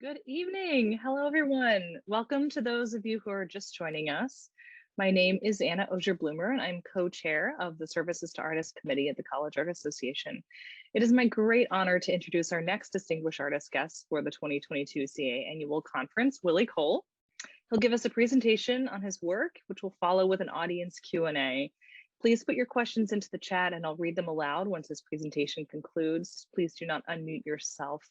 Good evening. Hello, everyone. Welcome to those of you who are just joining us. My name is Anna Ogier-Bloomer, and I'm co-chair of the Services to Artists Committee at the College Art Association. It is my great honor to introduce our next distinguished artist guest for the 2022 CA Annual Conference, Willy Cole. He'll give us a presentation on his work, which will follow with an audience Q&A. Please put your questions into the chat and I'll read them aloud once his presentation concludes. Please do not unmute yourself.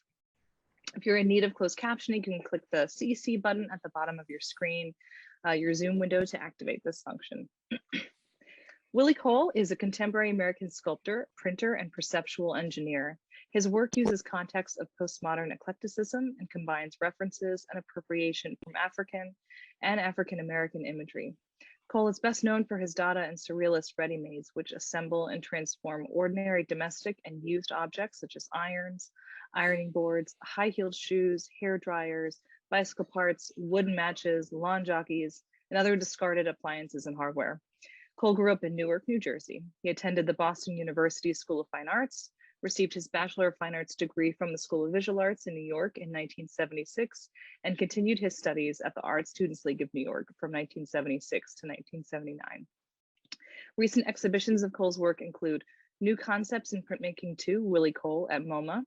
If you're in need of closed captioning, you can click the CC button at the bottom of your screen, your Zoom window to activate this function. Willy Cole is a contemporary American sculptor, printer, and perceptual engineer. His work uses context of postmodern eclecticism and combines references and appropriation from African and African-American imagery. Cole is best known for his Dada and Surrealist ready-mades, which assemble and transform ordinary domestic and used objects such as irons, ironing boards, high-heeled shoes, hair dryers, bicycle parts, wooden matches, lawn jockeys, and other discarded appliances and hardware. Cole grew up in Newark, New Jersey. He attended the Boston University School of Fine Arts, received his Bachelor of Fine Arts degree from the School of Visual Arts in New York in 1976, and continued his studies at the Art Students League of New York from 1976 to 1979. Recent exhibitions of Cole's work include New Concepts in Printmaking 2, Willy Cole at MoMA,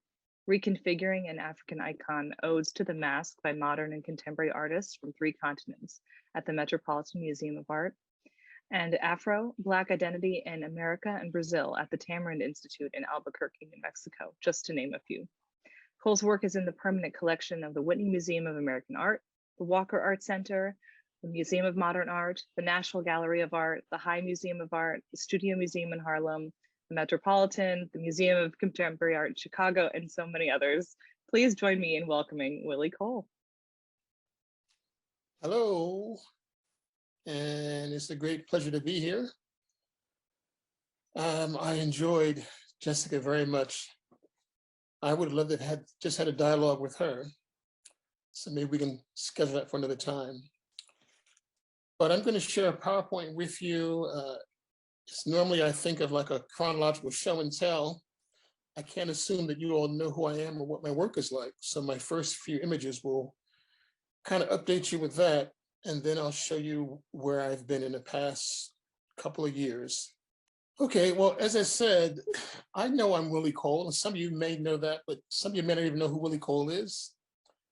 Reconfiguring an African Icon, Odes to the Mask by Modern and Contemporary Artists from 3 Continents at the Metropolitan Museum of Art, and Afro, Black Identity in America and Brazil at the Tamarind Institute in Albuquerque, New Mexico, just to name a few. Cole's work is in the permanent collection of the Whitney Museum of American Art, the Walker Art Center, the Museum of Modern Art, the National Gallery of Art, the High Museum of Art, the Studio Museum in Harlem, the Metropolitan, the Museum of Contemporary Art in Chicago, and so many others. Please join me in welcoming Willy Cole. Hello, and it's a great pleasure to be here. I enjoyed Jessica very much. I would have loved to have just had a dialogue with her. So maybe we can schedule that for another time. But I'm going to share a PowerPoint with you. Normally I think of like a chronological show and tell. I can't assume that you all know who I am or what my work is like. So my first few images will kind of update you with that. And then I'll show you where I've been in the past couple of years. Okay, well, as I said, I know I'm Willy Cole, and some of you may know that, but some of you may not even know who Willy Cole is.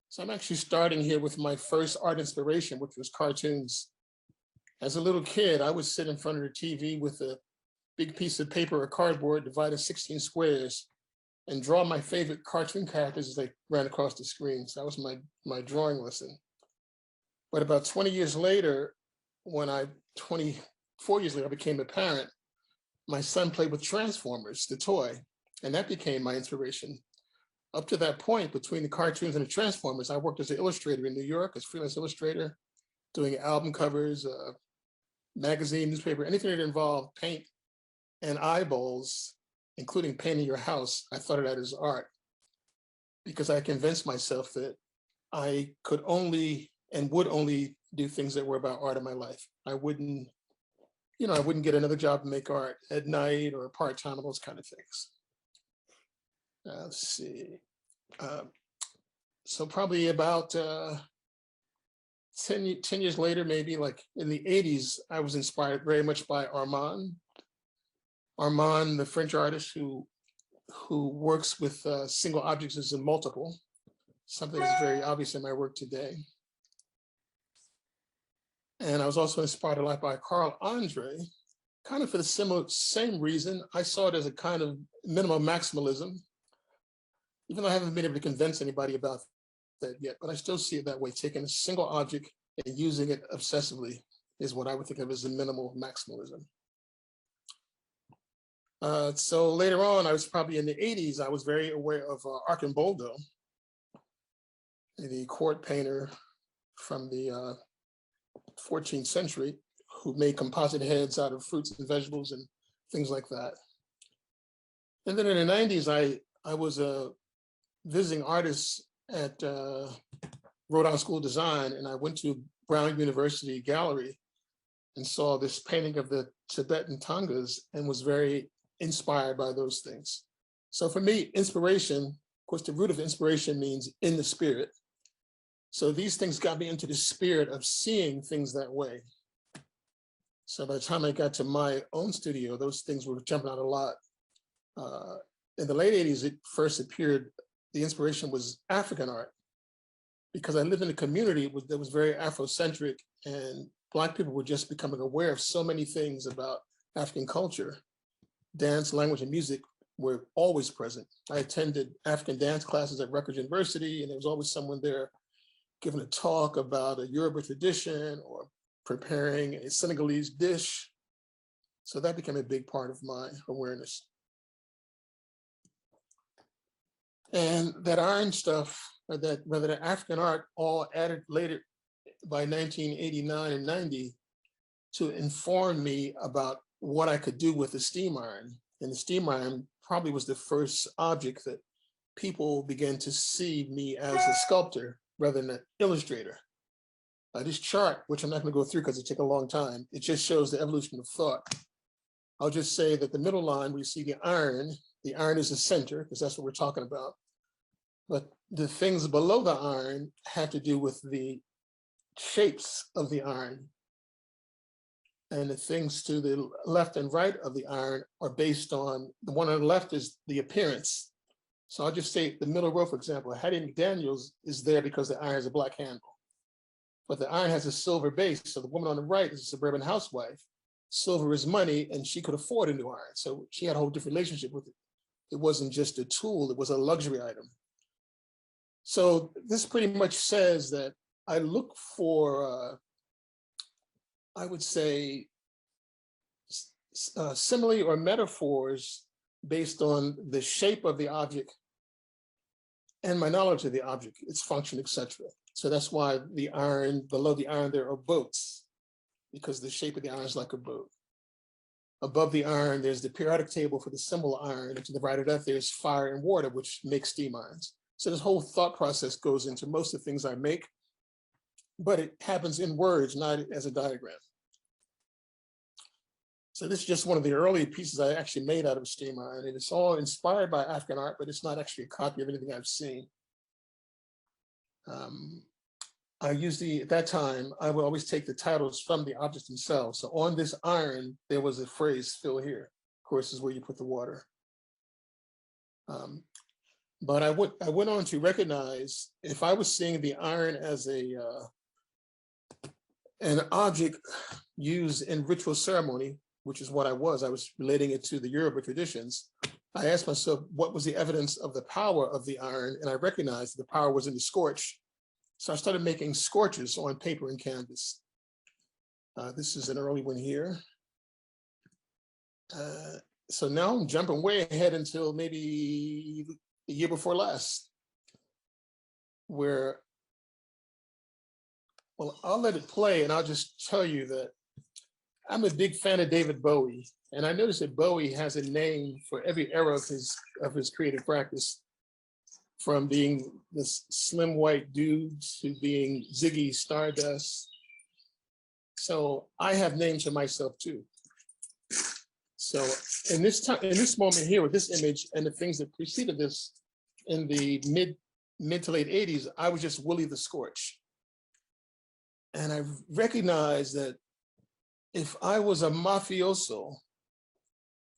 So I'm actually starting here with my first art inspiration, which was cartoons. As a little kid, I would sit in front of the TV with a big piece of paper or cardboard divided 16 squares and draw my favorite cartoon characters as they ran across the screen. So that was my drawing lesson. But about 20 years later, 24 years later, I became a parent, my son played with Transformers, the toy, and that became my inspiration. Up to that point, between the cartoons and the Transformers, I worked as an illustrator in New York, as freelance illustrator, doing album covers, magazine, newspaper, anything that involved paint and eyeballs, including painting your house. I thought of that as art because I convinced myself that I could only and would only do things that were about art in my life. I wouldn't get another job to make art at night or part-time, those kind of things. Let's see. So probably about 10 years later, maybe like in the 80s, I was inspired very much by Armand. Armand, the French artist who works with single objects as a multiple, something that's very obvious in my work today. And I was also inspired a lot by Carl Andre, kind of for the same reason. I saw it as a kind of minimal maximalism, even though I haven't been able to convince anybody about that yet, but I still see it that way. Taking a single object and using it obsessively is what I would think of as a minimal maximalism. So later on, I was probably in the 80s, I was very aware of Arcimboldo, the court painter from the 14th century, who made composite heads out of fruits and vegetables and things like that. And then in the 90s, I was a visiting artist at Rhode Island School of Design, and I went to Brown University Gallery and saw this painting of the Tibetan Tangas and was very inspired by those things. So for me, inspiration, of course, the root of inspiration means in the spirit. So these things got me into the spirit of seeing things that way. So by the time I got to my own studio, those things were jumping out a lot. In the late 80s, it first appeared, the inspiration was African art, because I lived in a community that was very Afrocentric, and Black people were just becoming aware of so many things about African culture. Dance, language, and music were always present. I attended African dance classes at Rutgers University, and there was always someone there giving a talk about a Yoruba tradition or preparing a Senegalese dish. So that became a big part of my awareness. And that iron stuff, or that rather the African art, all added later by 1989 and 90 to inform me about what I could do with the steam iron. And the steam iron probably was the first object that people began to see me as a sculptor rather than an illustrator. This chart, which I'm not going to go through because it took a long time, it just shows the evolution of thought. I'll just say that the middle line, where you see the iron is the center, because that's what we're talking about. But the things below the iron have to do with the shapes of the iron. And the things to the left and right of the iron are based on, the one on the left is the appearance. So I'll just say the middle row, for example, Hattie McDaniels is there because the iron has a black handle. But the iron has a silver base. So the woman on the right is a suburban housewife. Silver is money, and she could afford a new iron. So she had a whole different relationship with it. It wasn't just a tool, it was a luxury item. So this pretty much says that I look for, I would say, simile or metaphors based on the shape of the object and my knowledge of the object, its function, etc. So that's why the iron, below the iron, there are boats, because the shape of the iron is like a boat. Above the iron, there's the periodic table for the symbol iron, and to the right of that, there's fire and water, which make steam irons. So this whole thought process goes into most of the things I make, but it happens in words, not as a diagram. So this is just one of the early pieces I actually made out of steam iron, and it's all inspired by African art, but it's not actually a copy of anything I've seen. I usually, at that time, I would always take the titles from the objects themselves. So on this iron, there was a phrase, fill here. Of course, is where you put the water. But I went on to recognize, if I was seeing the iron as an object used in ritual ceremony, which is what I was relating it to the Yoruba traditions, I asked myself, what was the evidence of the power of the iron? And I recognized the power was in the scorch. So I started making scorches on paper and canvas. This is an early one here. So now I'm jumping way ahead until maybe the year before last, where, well, I'll let it play and I'll just tell you that I'm a big fan of David Bowie. And I noticed that Bowie has a name for every era of his creative practice, from being this slim white dude to being Ziggy Stardust. So I have names for myself too. So in this moment here with this image and the things that preceded this, in the mid to late 80s, I was just Willie the Scorch. And I recognized that if I was a mafioso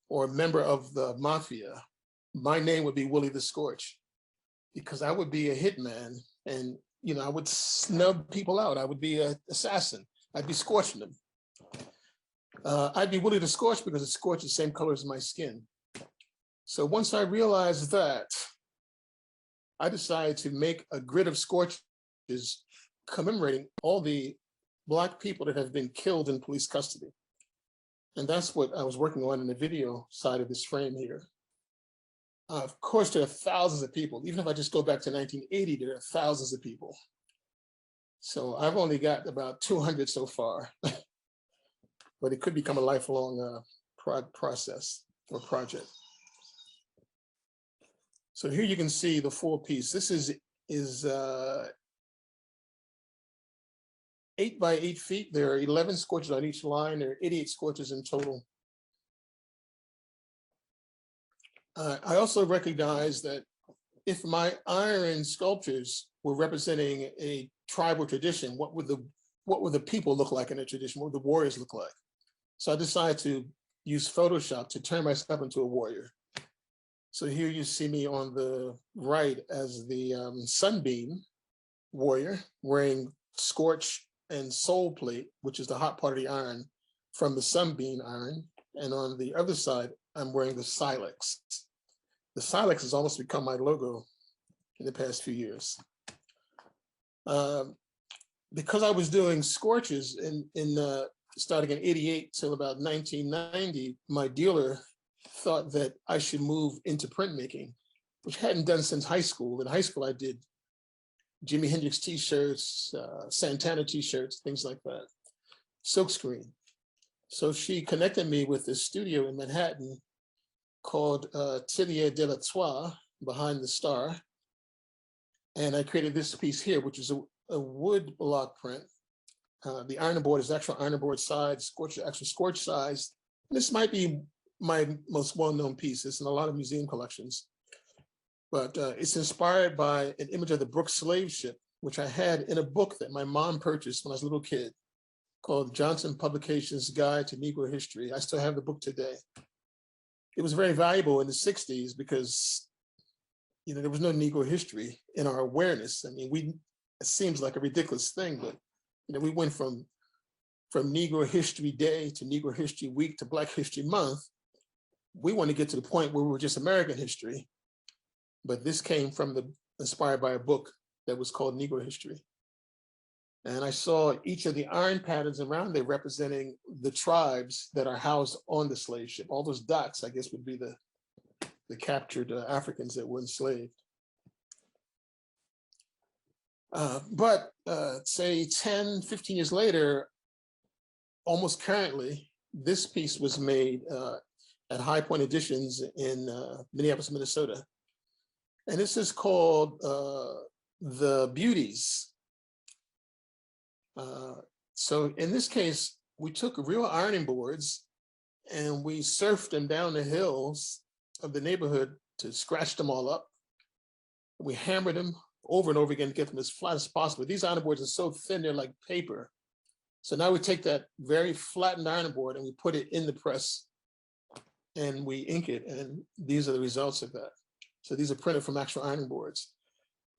or a member of the mafia, my name would be Willie the Scorch, because I would be a hitman, and I would snub people out. I would be an assassin. I'd be scorching them. I'd be Willie the Scorch because the scorch is the same color as my skin. So once I realized that, I decided to make a grid of scorches commemorating all the Black people that have been killed in police custody. And that's what I was working on in the video side of this frame here. Of course, there are thousands of people. Even if I just go back to 1980, there are thousands of people. So I've only got about 200 so far, but it could become a lifelong process or project. So here you can see the full piece. This is 8 by 8 feet. There are 11 scorches on each line. There are 88 scorches in total. I also recognize that if my iron sculptures were representing a tribal tradition, what would the people look like in a tradition? What would the warriors look like? So I decided to use Photoshop to turn myself into a warrior. So here you see me on the right as the sunbeam warrior, wearing scorch and soul plate, which is the hot part of the iron from the sunbeam iron. And on the other side, I'm wearing the silex. The silex has almost become my logo in the past few years. Because I was doing scorches starting in '88 till about 1990, my dealer thought that I should move into printmaking, which I hadn't done since high school. In high school, I did Jimi Hendrix t-shirts, Santana t-shirts, things like that, silkscreen. So she connected me with this studio in Manhattan called Atelier de la Toile, Behind the Star. And I created this piece here, which is a wood block print. The iron board is actual iron board size, actual scorch size. This might be my most well-known piece. It's in a lot of museum collections. But it's inspired by an image of the Brooks slave ship, which I had in a book that my mom purchased when I was a little kid, called Johnson Publications Guide to Negro History. I still have the book today. It was very valuable in the 60s because, there was no Negro history in our awareness. I mean, it seems like a ridiculous thing, but we went from Negro History Day to Negro History Week to Black History Month. We want to get to the point where we were just American history, but this came from inspired by a book that was called Negro History. And I saw each of the iron patterns around there representing the tribes that are housed on the slave ship. All those dots, I guess, would be the captured Africans that were enslaved. But say 10, 15 years later, almost currently, this piece was made at High Point Editions in Minneapolis, Minnesota. And this is called the Beauties. So in this case, we took real ironing boards and we surfed them down the hills of the neighborhood to scratch them all up. We hammered them over and over again to get them as flat as possible. These ironing boards are so thin, they're like paper. So now we take that very flattened ironing board and we put it in the press and we ink it. And these are the results of that. So these are printed from actual ironing boards.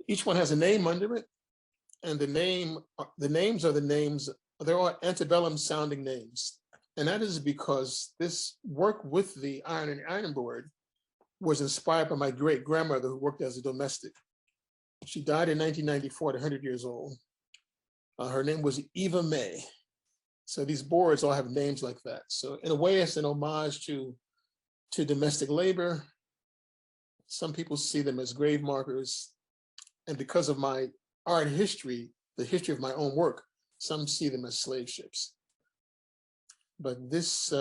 Each one has a name under it. And the names are the names, they're all antebellum sounding names. And that is because this work with the iron board was inspired by my great grandmother who worked as a domestic. She died in 1994 at 100 years old. Her name was Eva May. So these boards all have names like that. So in a way, it's an homage to domestic labor. Some people see them as grave markers. And because of my art history, the history of my own work, some see them as slave ships. But this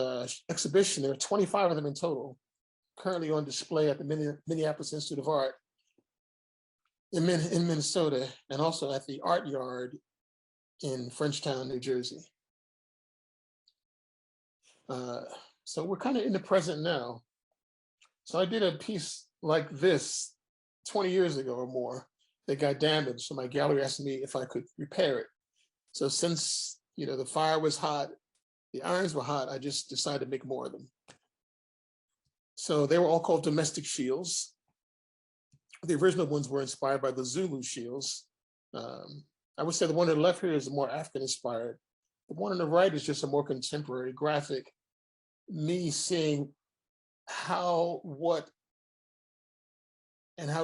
exhibition, there are 25 of them in total, currently on display at the Minneapolis Institute of Art in Minnesota, and also at the Art Yard in Frenchtown, New Jersey. So we're kind of in the present now. So I did a piece like this 20 years ago or more that got damaged. So my gallery asked me if I could repair it. So since the fire was hot, the irons were hot, I just decided to make more of them. So they were all called domestic shields. The original ones were inspired by the Zulu shields. I would say the one on the left here is more African inspired. The one on the right is just a more contemporary graphic, me seeing how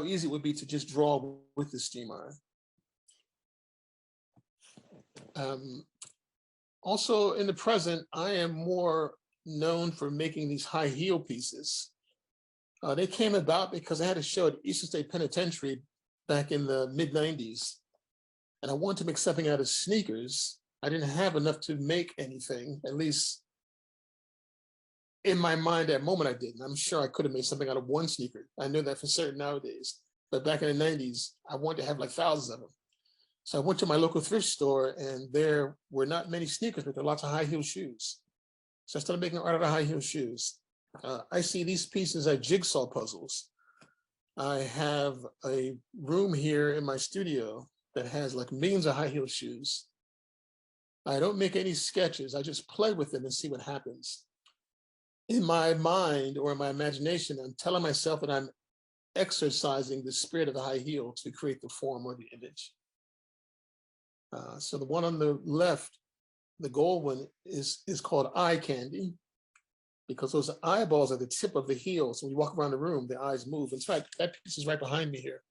easy it would be to just draw with the steam iron. Also in the present, I am more known for making these high heel pieces. They came about because I had a show at Eastern State Penitentiary back in the mid-90s. And I wanted to make something out of sneakers. I didn't have enough to make anything, at least in my mind at that moment I didn't. I'm sure I could have made something out of one sneaker. I know that for certain nowadays. But back in the 90s, I wanted to have like thousands of them. So I went to my local thrift store and there were not many sneakers, but there were lots of high heel shoes. So I started making art out of high heel shoes. I see these pieces as jigsaw puzzles. I have a room here in my studio that has like millions of high heel shoes. I don't make any sketches. I just play with them and see what happens. In my mind or in my imagination, I'm telling myself that I'm exercising the spirit of the high heel to create the form or the image. So the one on the left, the gold one, is called eye candy, because those eyeballs are the tip of the heel. So when you walk around the room, the eyes move. In fact, that piece is right behind me here.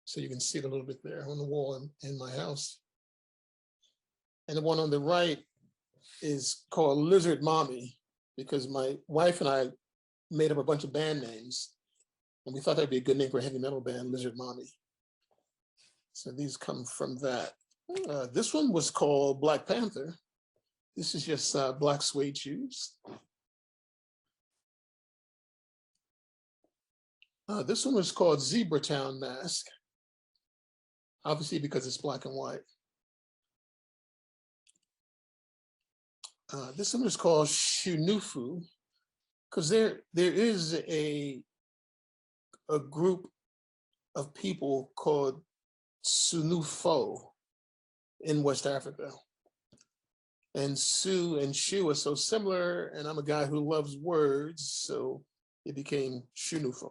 So you can see it a little bit there on the wall in my house. And the one on the right is called Lizard Mommy, because my wife and I made up a bunch of band names, and we thought that'd be a good name for a heavy metal band, Lizard Mommy. So these come from that. This one was called Black Panther. This is just black suede shoes. This one was called Zebra Town Mask, obviously because it's black and white. This one is called Shinufu, because there is a group of people called Sunufo in West Africa. And Su and Shu are so similar, and I'm a guy who loves words, so it became Shinufu.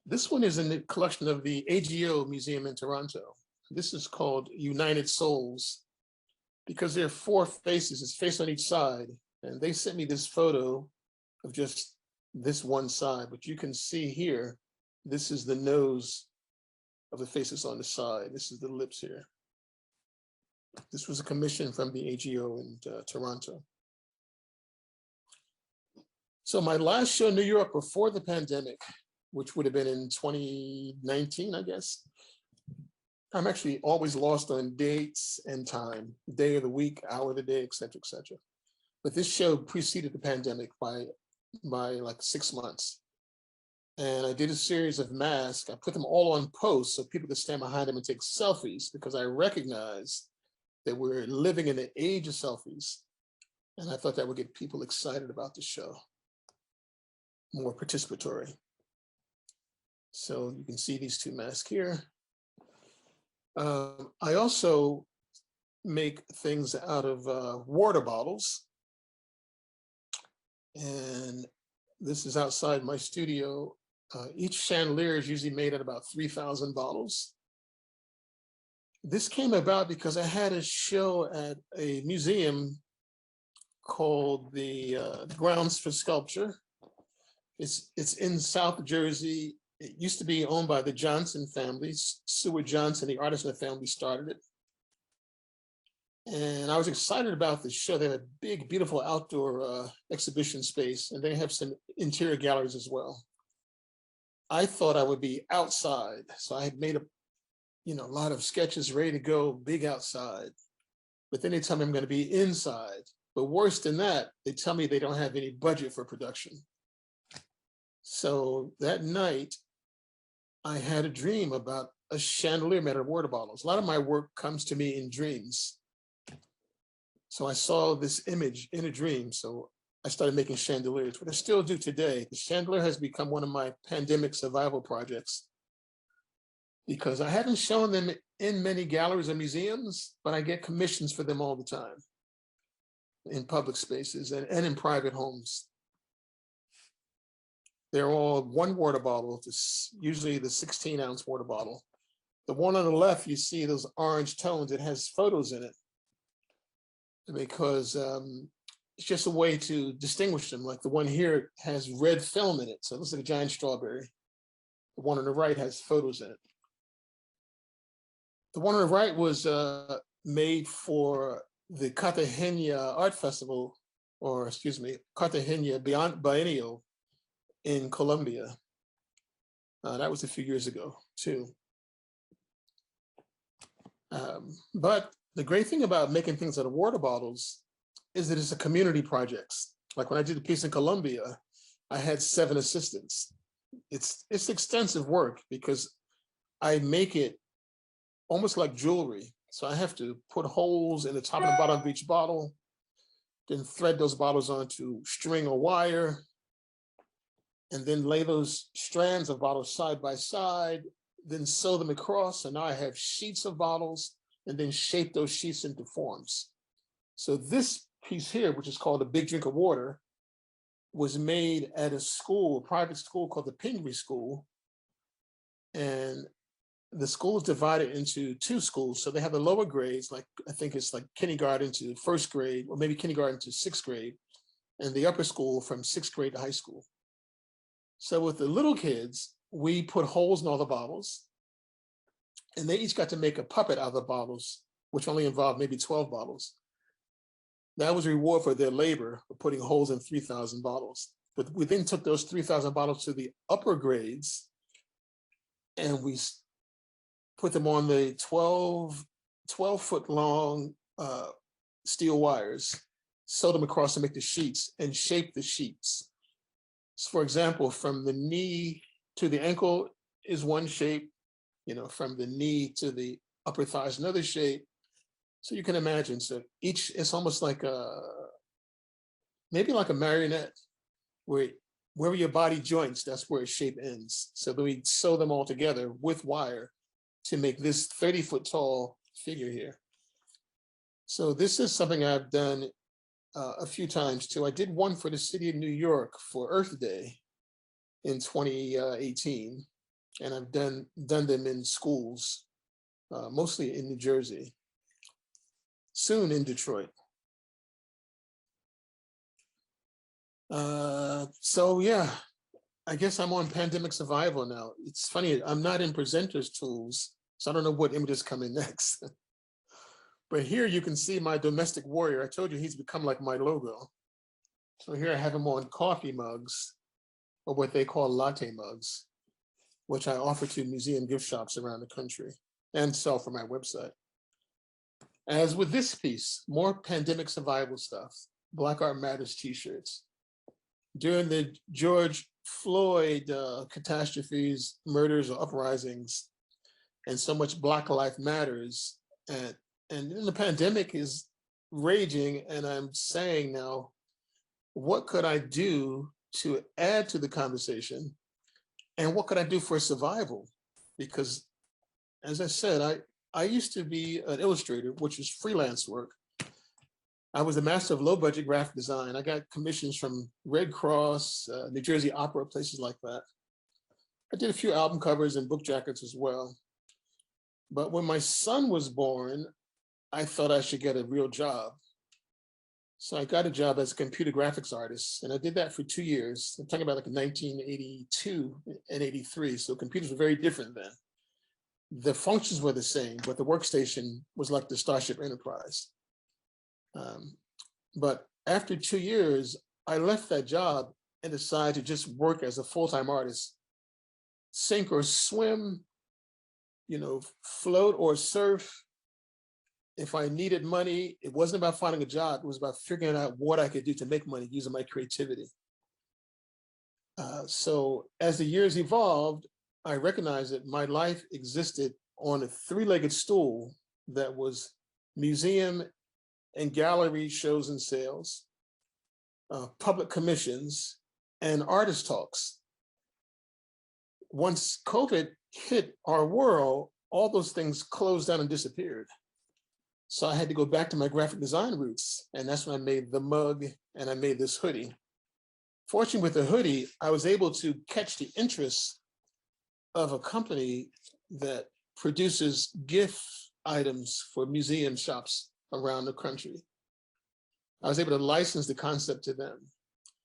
This one is in the collection of the AGO Museum in Toronto. This is called United Souls, because there are four faces, it's face on each side. And they sent me this photo of just this one side, but you can see here, this is the nose of the faces on the side. This is the lips here. This was a commission from the AGO in Toronto. So my last show in New York before the pandemic, which would have been in 2019, I guess. I'm actually always lost on dates and time, day of the week, hour of the day, et cetera, et cetera. But this show preceded the pandemic by like 6 months. And I did a series of masks. I put them all on posts so people could stand behind them and take selfies, because I recognized that we're living in the age of selfies. And I thought that would get people excited about the show, more participatory. So you can see these two masks here. I also make things out of water bottles. And this is outside my studio. Each chandelier is usually made out of about 3,000 bottles. This came about because I had a show at a museum called the Grounds for Sculpture. It's in South Jersey. It used to be owned by the Johnson families. Seward Johnson, the artist in the family, started it. And I was excited about the show. They have a big, beautiful outdoor exhibition space, and they have some interior galleries as well. I thought I would be outside. So I had made a lot of sketches ready to go, big outside. But then they tell me I'm going to be inside. But worse than that, they tell me they don't have any budget for production. So that night, I had a dream about a chandelier made of water bottles. A lot of my work comes to me in dreams. So I saw this image in a dream. So I started making chandeliers, what I still do today. The chandelier has become one of my pandemic survival projects, because I haven't shown them in many galleries or museums, but I get commissions for them all the time in public spaces and in private homes. They're all one water bottle, usually the 16-ounce water bottle. The one on the left, you see those orange tones, it has photos in it, because it's just a way to distinguish them. Like the one here has red film in it, so it looks like a giant strawberry. The one on the right has photos in it. The one on the right was made for the Cartagena Art Festival, or excuse me, Cartagena Biennial in Colombia. That was a few years ago too. But the great thing about making things out of water bottles is that it's a community project. Like when I did the piece in Colombia, I had 7 assistants. It's extensive work because I make it almost like jewelry. So I have to put holes in the top and the bottom of each bottle, then thread those bottles onto string or wire. and then lay those strands of bottles side by side, then sew them across. And now I have sheets of bottles, and then shape those sheets into forms. So this piece here, which is called A Big Drink of Water, was made at a school, a private school called the Pingree School. And the school is divided into two schools. So they have the lower grades, like I think it's like kindergarten to first grade, or maybe kindergarten to sixth grade, and the upper school from sixth grade to high school. So with the little kids, we put holes in all the bottles, and they each got to make a puppet out of the bottles, which only involved maybe 12 bottles. That was a reward for their labor for putting holes in 3,000 bottles. But we then took those 3,000 bottles to the upper grades, and we put them on the 12-foot long steel wires, sew them across to make the sheets, and shape the sheets. So for example, from the knee to the ankle is one shape, from the knee to the upper thigh is another shape. So you can imagine, so each, it's almost like maybe like a marionette, wherever your body joints, that's where its shape ends. So then we sew them all together with wire to make this 30-foot tall figure here. So this is something I've done a few times too. I did one for the city of New York for Earth Day in 2018, and I've done them in schools, mostly in New Jersey, soon in Detroit. So yeah, I guess I'm on pandemic survival now. It's funny, I'm not in presenters tools, so I don't know what images come in next. But here you can see my domestic warrior. I told you he's become like my logo. So here I have him on coffee mugs, or what they call latte mugs, which I offer to museum gift shops around the country and sell for my website. As with this piece, more pandemic survival stuff, Black Art Matters t-shirts. During the George Floyd catastrophes, murders, or uprisings, and so much Black Life Matters, and the pandemic is raging, and I'm saying now, what could I do to add to the conversation, and what could I do for survival? Because, as I said, I used to be an illustrator, which is freelance work. I was a master of low budget graphic design. I got commissions from Red Cross, New Jersey Opera, places like that. I did a few album covers and book jackets as well. But when my son was born, I thought I should get a real job. So I got a job as a computer graphics artist, and I did that for 2 years. I'm talking about like 1982 and 83, so computers were very different then. The functions were the same, but the workstation was like the Starship Enterprise. But after 2 years, I left that job and decided to just work as a full-time artist, sink or swim, float or surf. If I needed money, it wasn't about finding a job, it was about figuring out what I could do to make money using my creativity. So as the years evolved, I recognized that my life existed on a three-legged stool that was museum and gallery shows and sales, public commissions, and artist talks. Once COVID hit our world, all those things closed down and disappeared. So I had to go back to my graphic design roots, and that's when I made the mug and I made this hoodie. Fortunately, with the hoodie, I was able to catch the interest of a company that produces gift items for museum shops around the country. I was able to license the concept to them,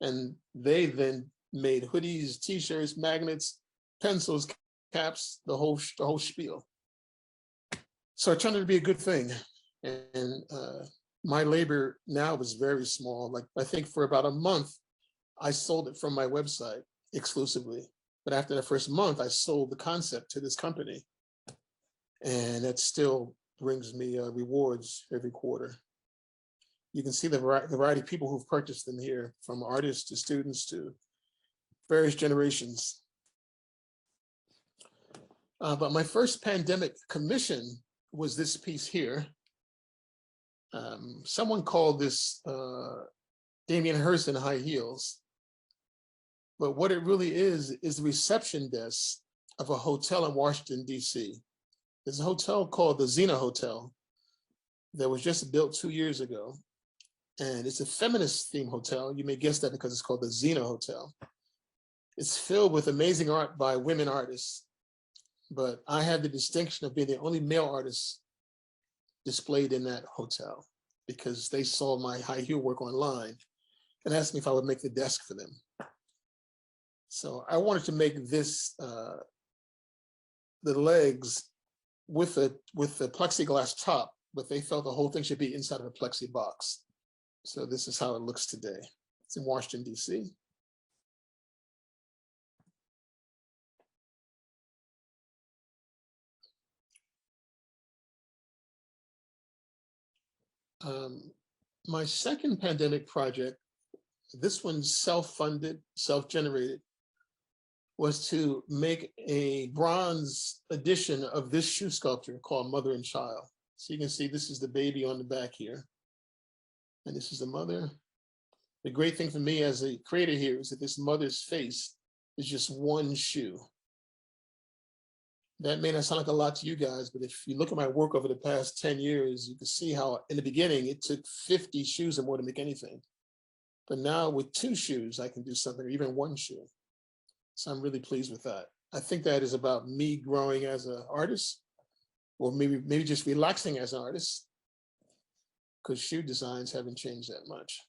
and they then made hoodies, t-shirts, magnets, pencils, caps, the whole spiel. So I turned it to be a good thing. And my labor now was very small. Like I think for about a month, I sold it from my website exclusively. But after the first month, I sold the concept to this company. And that still brings me rewards every quarter. You can see the variety of people who've purchased them here, from artists to students to various generations. But my first pandemic commission was this piece here. Someone called this Damien Hirst in high heels. but what it really is the reception desk of a hotel in Washington, D.C. There's a hotel called the Xena Hotel that was just built 2 years ago. And it's a feminist themed hotel. You may guess that because it's called the Xena Hotel. It's filled with amazing art by women artists, but I had the distinction of being the only male artist displayed in that hotel because they saw my high heel work online and asked me if I would make the desk for them. So I wanted to make this, the legs with the plexiglass top, but they felt the whole thing should be inside of a plexi box. So this is how it looks today. It's in Washington, D.C. My second pandemic project, this one's self-funded, self-generated, was to make a bronze edition of this shoe sculpture called Mother and Child. So you can see this is the baby on the back here. And this is the mother. The great thing for me as a creator here is that this mother's face is just one shoe. That may not sound like a lot to you guys, but if you look at my work over the past 10 years, you can see how in the beginning, it took 50 shoes or more to make anything. But now with 2 shoes, I can do something, or even 1 shoe. So I'm really pleased with that. I think that is about me growing as an artist, or maybe just relaxing as an artist, because shoe designs haven't changed that much.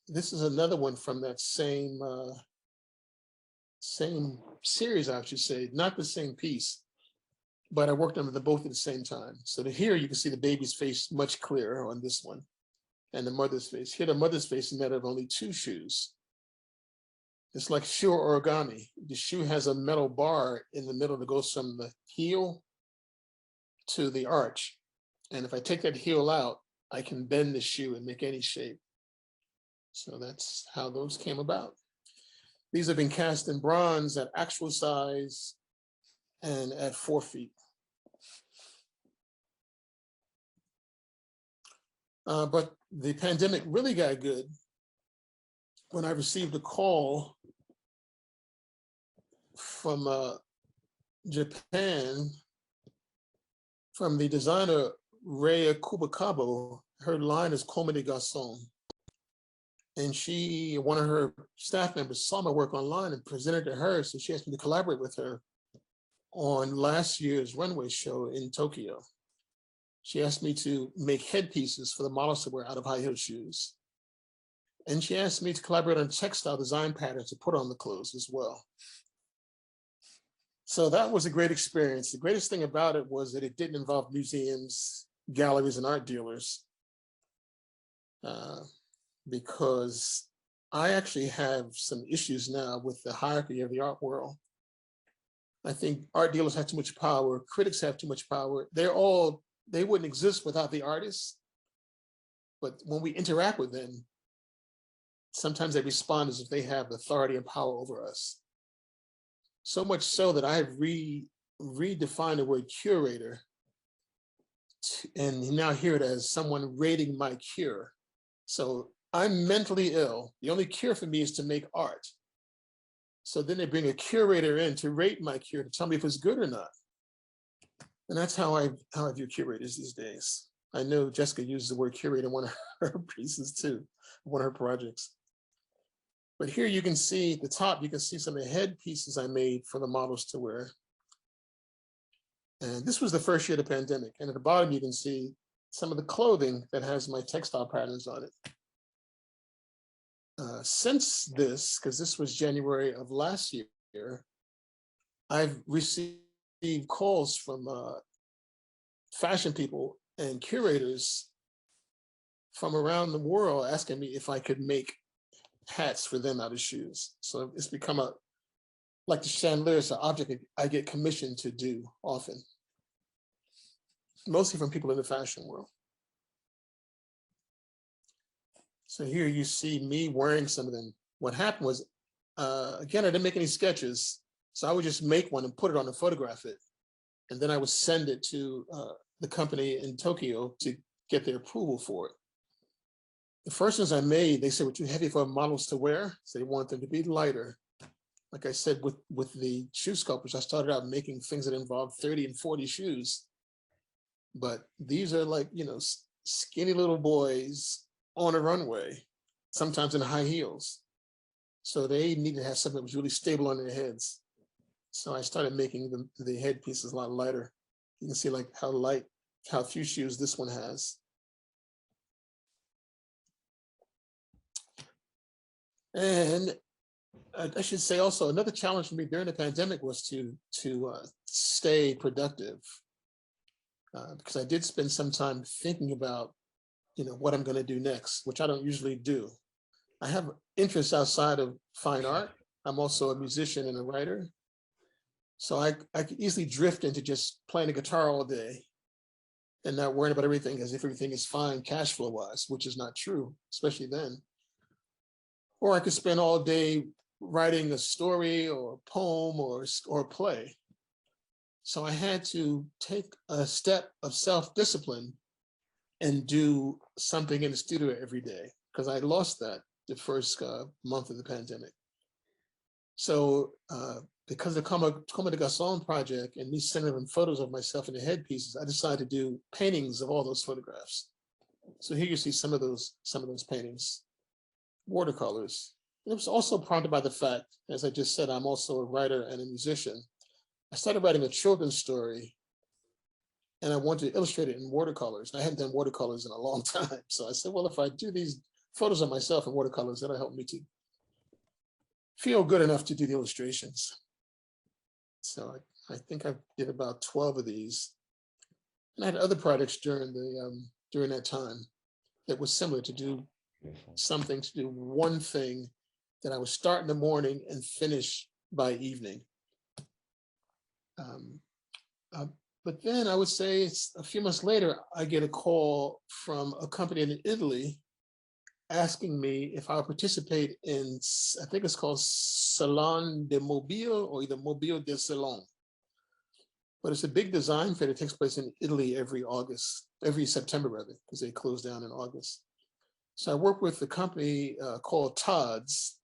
This is another one from that same series, I should say, not the same piece, but I worked on them both at the same time. So here you can see the baby's face much clearer on this one, and the mother's face. Here the mother's face is made of only 2 shoes. It's like shoe origami. The shoe has a metal bar in the middle that goes from the heel to the arch. And if I take that heel out, I can bend the shoe and make any shape. So that's how those came about. These have been cast in bronze at actual size and at 4 feet. But the pandemic really got good when I received a call from Japan, from the designer Rhea Kubakabo. Her line is Comme des Garçons. And one of her staff members saw my work online and presented to her. So she asked me to collaborate with her on last year's runway show in Tokyo. She asked me to make headpieces for the models to wear out of high heel shoes. And she asked me to collaborate on textile design patterns to put on the clothes as well. So that was a great experience. The greatest thing about it was that it didn't involve museums, galleries, and art dealers. Because I actually have some issues now with the hierarchy of the art world. I think art dealers have too much power, critics have too much power. They wouldn't exist without the artists. But when we interact with them, sometimes they respond as if they have authority and power over us. So much so that I have redefined the word curator and now hear it as someone rating my cure. So I'm mentally ill. The only cure for me is to make art. So then they bring a curator in to rate my cure, to tell me if it's good or not. And that's how I view curators these days. I know Jessica uses the word curator in one of her pieces too, one of her projects. But here you can see at the top, you can see some of the head pieces I made for the models to wear. And this was the first year of the pandemic. And at the bottom, you can see some of the clothing that has my textile patterns on it. Since this, because this was January of last year, I've received calls from fashion people and curators from around the world asking me if I could make hats for them out of shoes. So it's become like the chandelier, it's an object I get commissioned to do often, mostly from people in the fashion world. So here you see me wearing some of them. What happened was, again, I didn't make any sketches. So I would just make one and put it on and photograph it. And then I would send it to the company in Tokyo to get their approval for it. The first ones I made, they said were too heavy for models to wear, so they want them to be lighter. Like I said, with the shoe sculptures, I started out making things that involved 30 and 40 shoes. But these are like, skinny little boys on a runway, sometimes in high heels. So they needed to have something that was really stable on their heads. So I started making the headpieces a lot lighter. You can see like how few shoes this one has. And I should say also, another challenge for me during the pandemic was to stay productive, because I did spend some time thinking about, what I'm going to do next, which I don't usually do. I have interests outside of fine art. I'm also a musician and a writer. So I could easily drift into just playing the guitar all day and not worrying about everything as if everything is fine cash flow wise, which is not true, especially then. Or I could spend all day writing a story or a poem or a play. So I had to take a step of self-discipline and do something in the studio every day, because I lost that the first month of the pandemic. So because of the Comme des Garçons project and me sending them photos of myself in the headpieces, I decided to do paintings of all those photographs. So here you see some of those paintings, watercolors. And it was also prompted by the fact, as I just said, I'm also a writer and a musician. I started writing a children's story and I wanted to illustrate it in watercolors. I hadn't done watercolors in a long time. So I said, well, if I do these photos of myself in watercolors, that'll help me to feel good enough to do the illustrations. So I think I did about 12 of these. And I had other projects during that time that was similar, to do something, to do one thing that I would start in the morning and finish by evening. But then I would say it's a few months later, I get a call from a company in Italy asking me if I would participate in, I think it's called Salon de Mobile or either Mobile de Salon. But it's a big design fair that takes place in Italy every September rather, because they close down in August. So I work with a company called Todd's.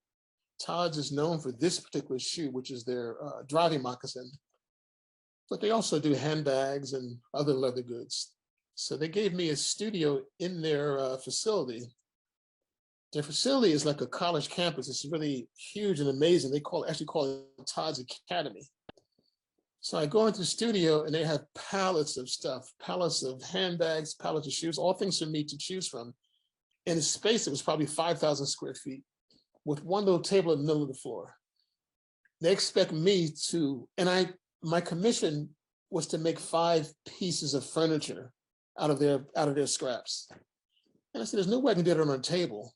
Todd's is known for this particular shoe, which is their driving moccasin. But they also do handbags and other leather goods. So they gave me a studio in their facility. Their facility is like a college campus. It's really huge and amazing. They actually call it Todd's Academy. So I go into the studio and they have pallets of stuff, pallets of handbags, pallets of shoes, all things for me to choose from. In a space that was probably 5,000 square feet with one little table in the middle of the floor. They expect me to, and my commission was to make 5 pieces of furniture out of their scraps. And I said, there's no way I can do it on a table.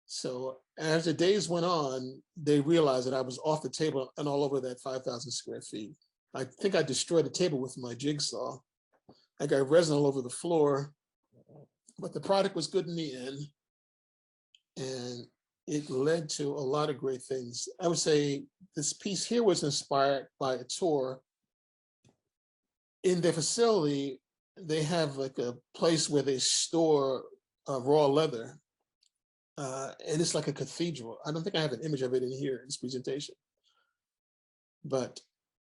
So as the days went on, they realized that I was off the table and all over that 5,000 square feet. I think I destroyed the table with my jigsaw. I got resin all over the floor, but the product was good in the end. And it led to a lot of great things. I would say this piece here was inspired by a tour. In their facility, they have like a place where they store raw leather. And it's like a cathedral. I don't think I have an image of it in here in this presentation. But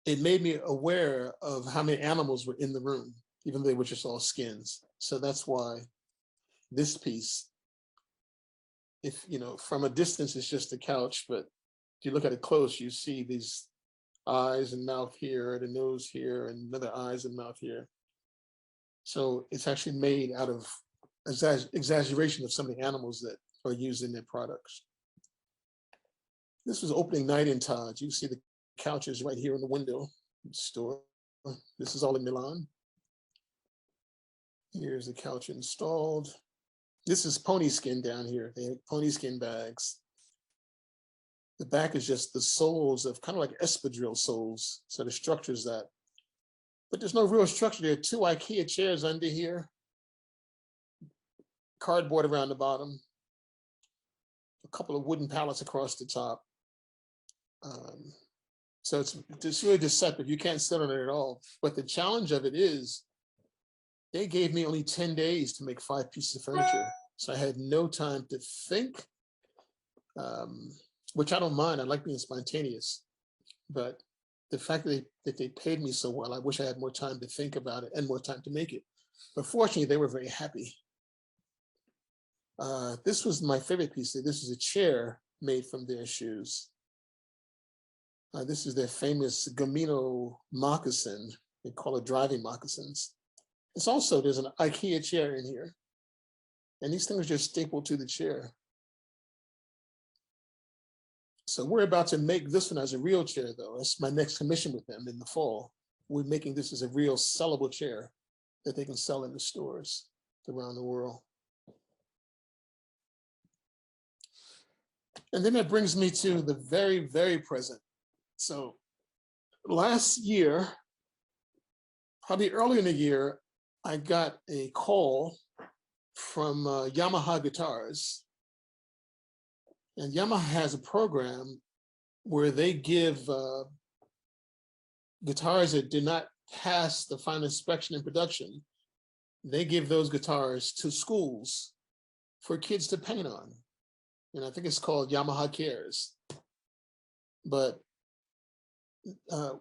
it made me aware of how many animals were in the room, even though they were just all skins. So that's why this piece, if from a distance, it's just a couch, but if you look at it close, you see these eyes and mouth here, the nose here, and another eyes and mouth here. So it's actually made out of exaggeration of some of the animals that are used in their products. This was opening night in Todd's. You can see the couches right here in the window store. This is all in Milan. Here's the couch installed. This is pony skin down here. They have pony skin bags. The back is just the soles of kind of like espadrille soles. So the structure is that. But there's no real structure. There are 2 IKEA chairs under here. Cardboard around the bottom. A couple of wooden pallets across the top. So it's really deceptive. You can't sit on it at all. But the challenge of it is, they gave me only 10 days to make 5 pieces of furniture. So I had no time to think, which I don't mind. I like being spontaneous, but the fact that they paid me so well, I wish I had more time to think about it and more time to make it. But fortunately, they were very happy. This was my favorite piece. This is a chair made from their shoes. This is their famous Gamino moccasin. They call it driving moccasins. It's also, there's an IKEA chair in here. And these things are just stapled to the chair. So we're about to make this one as a real chair, though. That's my next commission with them in the fall. We're making this as a real sellable chair that they can sell in the stores around the world. And then that brings me to the very, very present. So last year, probably early in the year, I got a call from Yamaha Guitars. And Yamaha has a program where they give guitars that did not pass the final inspection in production. They give those guitars to schools for kids to paint on. And I think it's called Yamaha Cares. But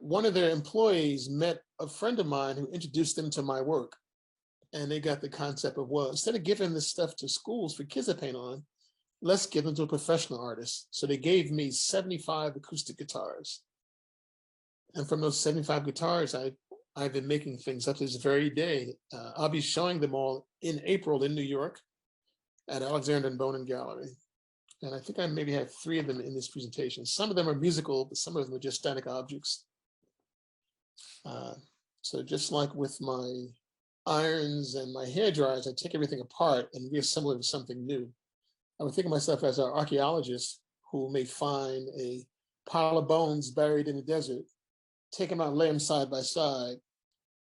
one of their employees met a friend of mine who introduced them to my work. And they got the concept of, well, instead of giving this stuff to schools for kids to paint on, let's give them to a professional artist. So they gave me 75 acoustic guitars. And from those 75 guitars, I've been making things up to this very day. I'll be showing them all in April in New York at Alexander and Bonin Gallery. And I think I maybe have 3 of them in this presentation. Some of them are musical, but some of them are just static objects. So just like with my irons and my hair dryers, I take everything apart and reassemble it into something new. I would think of myself as an archaeologist who may find a pile of bones buried in the desert, take them out, lay them side by side,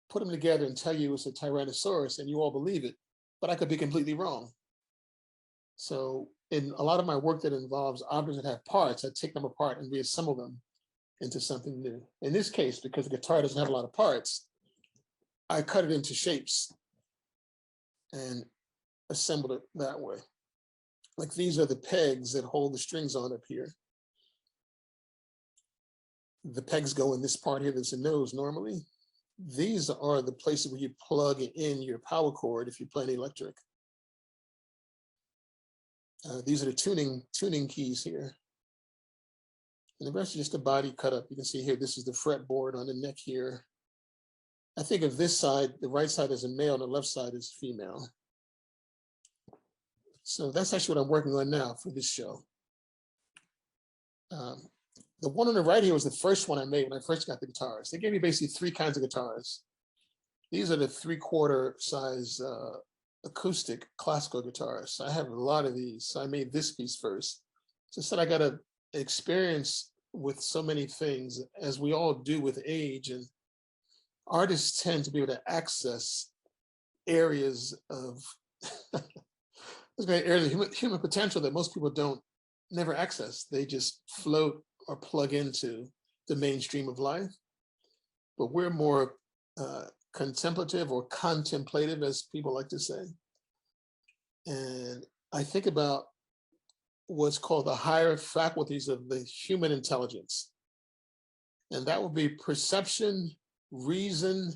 put them together and tell you it's a Tyrannosaurus and you all believe it, but I could be completely wrong. So in a lot of my work that involves objects that have parts, I take them apart and reassemble them into something new. In this case, because the guitar doesn't have a lot of parts, I cut it into shapes and assembled it that way. Like these are the pegs that hold the strings on up here. The pegs go in this part here that's a nose normally. These are the places where you plug in your power cord if you play an electric. These are the tuning keys here. And the rest is just a body cut up. You can see here, this is the fretboard on the neck here. I think of this side, the right side is a male, and the left side is female. So that's actually what I'm working on now for this show. The one on the right here was the first one I made when I first got the guitars. They gave me basically 3 kinds of guitars. These are the 3/4 size acoustic classical guitars. So I have a lot of these. So I made this piece first. So I said I got to experience with so many things, as we all do with age, and artists tend to be able to access areas of areas of human potential that most people don't never access. They just float or plug into the mainstream of life. But we're more contemplative or contemplative, as people like to say. And I think about what's called the higher faculties of the human intelligence. And that would be perception, reason,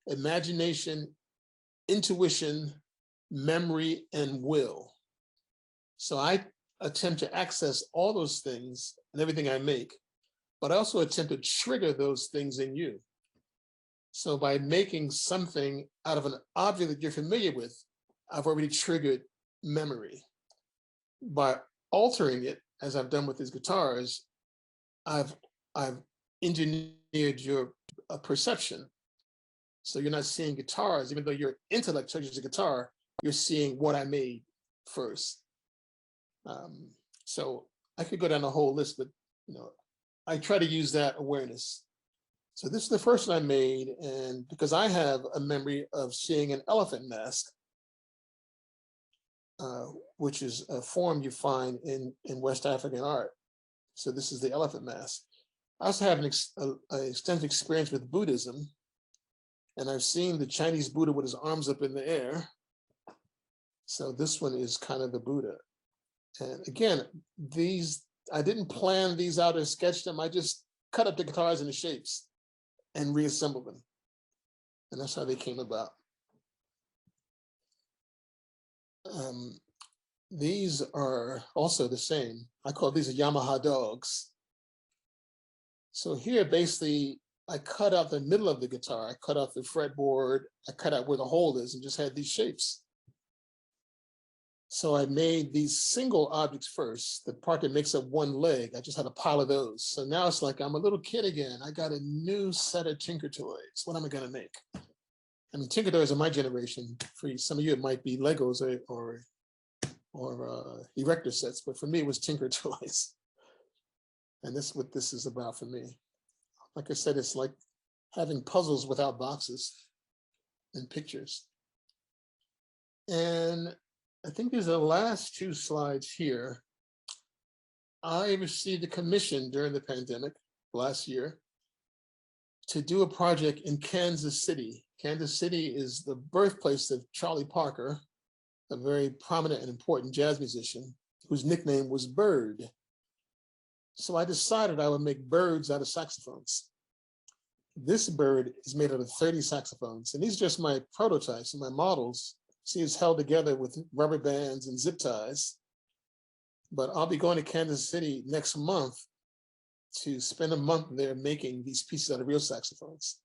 imagination, intuition, memory, and will. So I attempt to access all those things and everything I make, but I also attempt to trigger those things in you. So by making something out of an object that you're familiar with, I've already triggered memory. By altering it, as I've done with these guitars, I've engineered your perception. So you're not seeing guitars, even though your intellect touches a guitar, you're seeing what I made first. So I could go down the whole list, but I try to use that awareness. So this is the first one I made, and because I have a memory of seeing an elephant mask, which is a form you find in West African art. So this is the elephant mask. I also have an extensive experience with Buddhism, and I've seen the Chinese Buddha with his arms up in the air. So this one is kind of the Buddha. And again, I didn't plan these out or sketch them. I just cut up the guitars into shapes and reassembled them. And that's how they came about. These are also the same. I call these Yamaha dogs. So here, basically, I cut out the middle of the guitar. I cut out the fretboard. I cut out where the hole is and just had these shapes. So I made these single objects first, the part that makes up one leg. I just had a pile of those. So now it's like I'm a little kid again. I got a new set of Tinker Toys. What am I gonna make? I mean, Tinker Toys are my generation. For some of you, it might be Legos or erector sets, but for me, it was Tinker Toys. And this is what this is about for me. Like I said, it's like having puzzles without boxes and pictures. And I think these are the last two slides here. I received a commission during the pandemic last year to do a project in Kansas City. Kansas City is the birthplace of Charlie Parker, a very prominent and important jazz musician whose nickname was Bird. So I decided I would make birds out of saxophones. This bird is made out of 30 saxophones, and these are just my prototypes and my models. See, it's held together with rubber bands and zip ties. But I'll be going to Kansas City next month to spend a month there making these pieces out of real saxophones.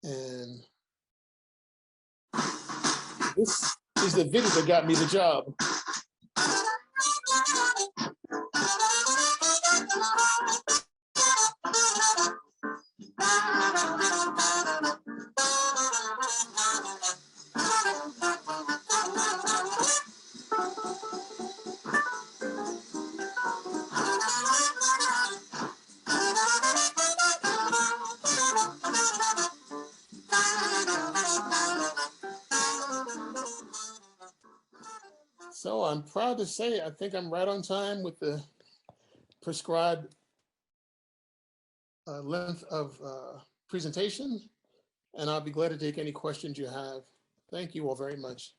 And this is the video that got me the job. So I'm proud to say, I think I'm right on time with the prescribed length of presentation, and I'll be glad to take any questions you have. Thank you all very much.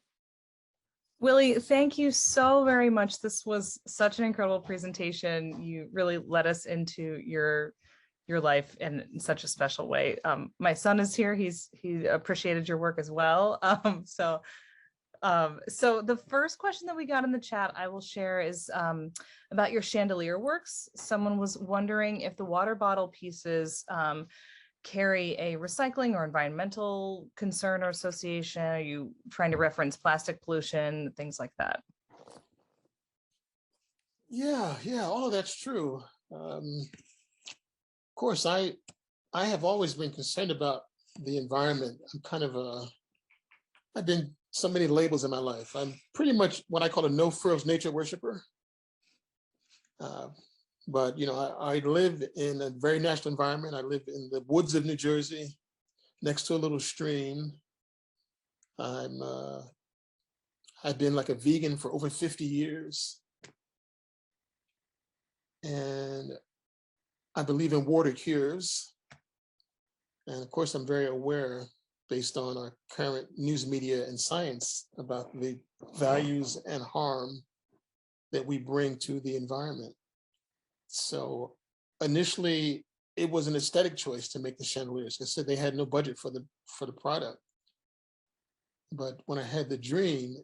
Willie, thank you so very much. This was such an incredible presentation. You really led us into your life in such a special way. My son is here. He appreciated your work as well. So the first question that we got in the chat I will share is about your chandelier works. Someone was wondering if the water bottle pieces carry a recycling or environmental concern or association. Are you trying to reference plastic pollution, things like that? Yeah, all of that's true. Of course, I have always been concerned about the environment. I've been so many labels in my life. I'm pretty much what I call a no-frills nature worshiper. But I live in a very natural environment. I live in the woods of New Jersey, next to a little stream. I've been like a vegan for over 50 years. And I believe in water cures. And of course, I'm very aware, based on our current news media and science, about the values and harm that we bring to the environment. So initially, it was an aesthetic choice to make the chandeliers. I said they had no budget for the product. But when I had the dream,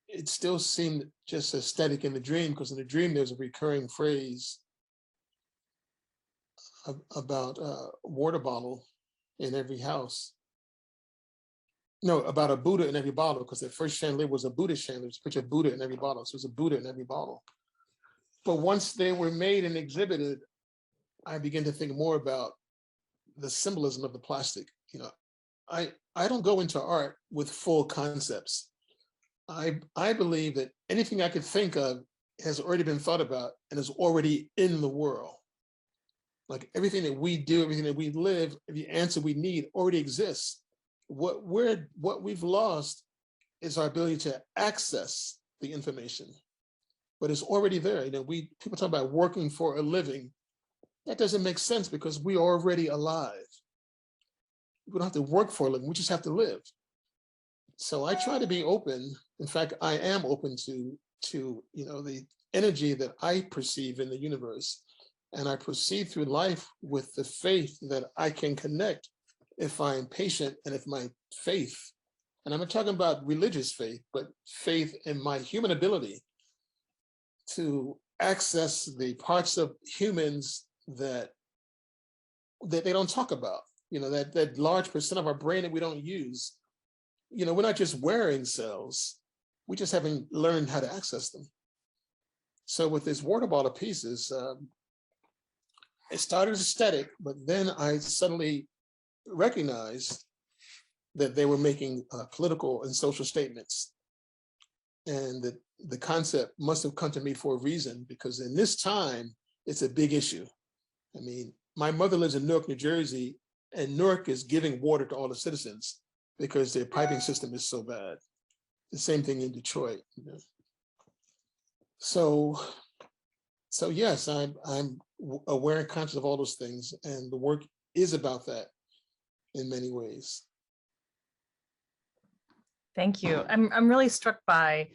it still seemed just aesthetic in the dream, because in the dream, there's a recurring phrase about a water bottle in every house. No, about a Buddha in every bottle, because the first chandelier was a Buddha chandelier. It's a picture of Buddha in every bottle. So it's a Buddha in every bottle. But once they were made and exhibited, I began to think more about the symbolism of the plastic. I don't go into art with full concepts. I believe that anything I could think of has already been thought about and is already in the world. Like everything that we do, everything that we live, every answer we need already exists. What we've lost is our ability to access the information, but it's already there. People talk about working for a living. That doesn't make sense, because we are already alive. We don't have to work for a living. We just have to live. So I try to be open. In fact, I am open to the energy that I perceive in the universe. And I proceed through life with the faith that I can connect if I'm patient and if my faith, and I'm not talking about religious faith, but faith in my human ability to access the parts of humans that they don't talk about, that large percent of our brain that we don't use. We're not just wearing cells, we just haven't learned how to access them. So with this water bottle pieces, it started as aesthetic, but then I suddenly recognized that they were making political and social statements. And that the concept must have come to me for a reason, because in this time, it's a big issue. I mean, my mother lives in Newark, New Jersey, and Newark is giving water to all the citizens because their piping system is so bad. The same thing in Detroit. So yes, I'm aware and conscious of all those things, and the work is about that in many ways. Thank you. I'm really struck by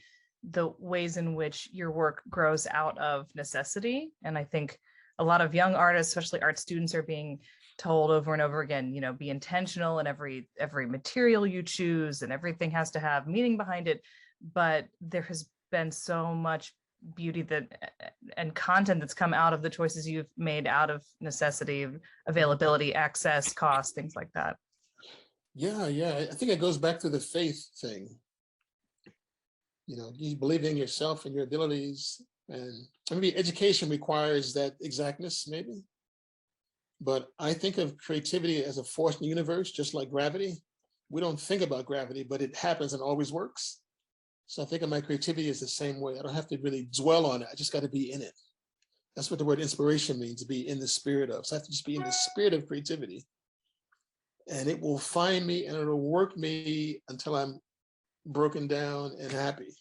the ways in which your work grows out of necessity. And I think a lot of young artists, especially art students, are being told over and over again, be intentional in every material you choose, and everything has to have meaning behind it. But there has been so much beauty and content that's come out of the choices you've made out of necessity, availability, access, cost, things like that. Yeah, I think it goes back to the faith thing. You believe in yourself and your abilities, and maybe education requires that exactness, maybe. But I think of creativity as a force in the universe, just like gravity. We don't think about gravity, but it happens and always works. So I think of my creativity as the same way. I don't have to really dwell on it. I just got to be in it. That's what the word inspiration means, to be in the spirit of. So I have to just be in the spirit of creativity. And it will find me and it'll work me until I'm broken down and happy.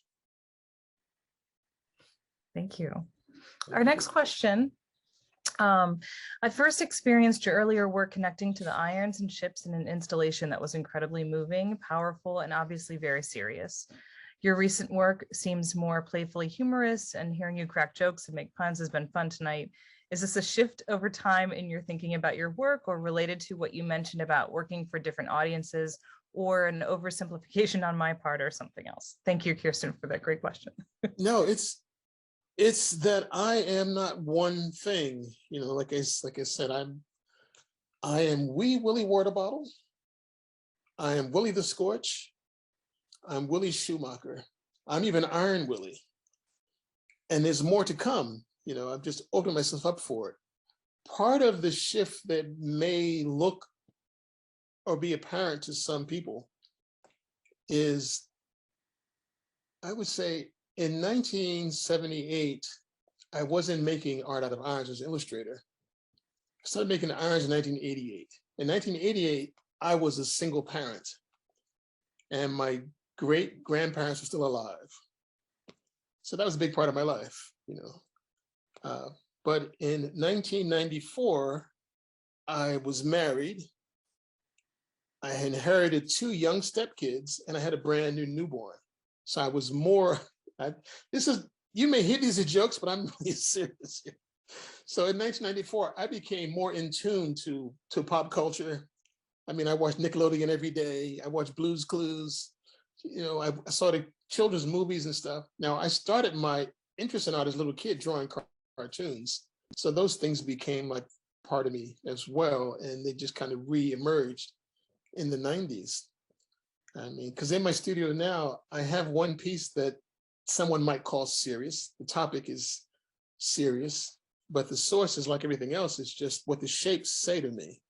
Thank you. Our next question. I first experienced your earlier work connecting to the irons and ships in an installation that was incredibly moving, powerful, and obviously very serious. Your recent work seems more playfully humorous, and hearing you crack jokes and make puns has been fun tonight. Is this a shift over time in your thinking about your work, or related to what you mentioned about working for different audiences, or an oversimplification on my part, or something else? Thank you, Kirsten, for that great question. No, it's that I am not one thing. Like I said, I am Willie Water Bottle. I am Willie the Scorch. I'm Willie Schumacher. I'm even Iron Willie. And there's more to come. I've just opened myself up for it. Part of the shift that may look or be apparent to some people is, I would say, in 1978, I wasn't making art out of irons as an illustrator. I started making irons in 1988. In 1988, I was a single parent, and my great grandparents were still alive. So that was a big part of my life, But in 1994, I was married. I inherited 2 young stepkids, and I had a brand new newborn. So I was more, you may hear these as jokes, but I'm really serious here. So in 1994, I became more in tune to pop culture. I mean, I watched Nickelodeon every day. I watched Blue's Clues. I saw the children's movies and stuff. Now, I started my interest in art as a little kid drawing cartoons. So those things became like part of me as well. And they just kind of re-emerged in the 90s. I mean, because in my studio now, I have one piece that someone might call serious. The topic is serious, but the source is like everything else. It's just what the shapes say to me.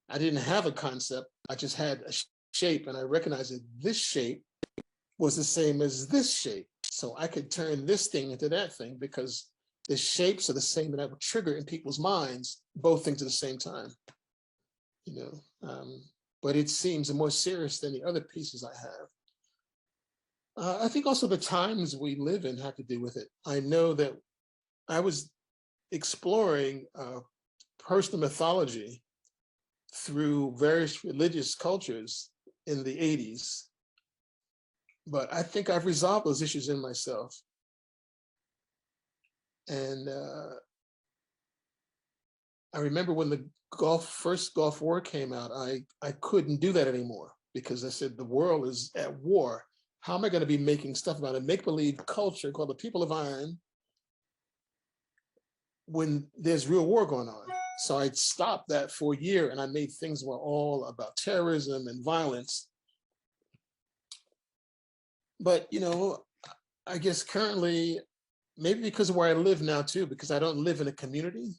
I didn't have a concept. I just had a shape, and I recognized that this shape was the same as this shape. So I could turn this thing into that thing because the shapes are the same, and I would trigger in people's minds both things at the same time. But it seems more serious than the other pieces I have. I think also the times we live in have to do with it. I know that I was exploring personal mythology through various religious cultures in the 80s. but I think I've resolved those issues in myself. And I remember when the first Gulf War came out, I couldn't do that anymore because I said, the world is at war. How am I going to be making stuff about a make-believe culture called the People of Iron when there's real war going on? So I stopped that for a year and I made things were all about terrorism and violence. But, you know, I guess currently, maybe because of where I live now too, because I don't live in a community.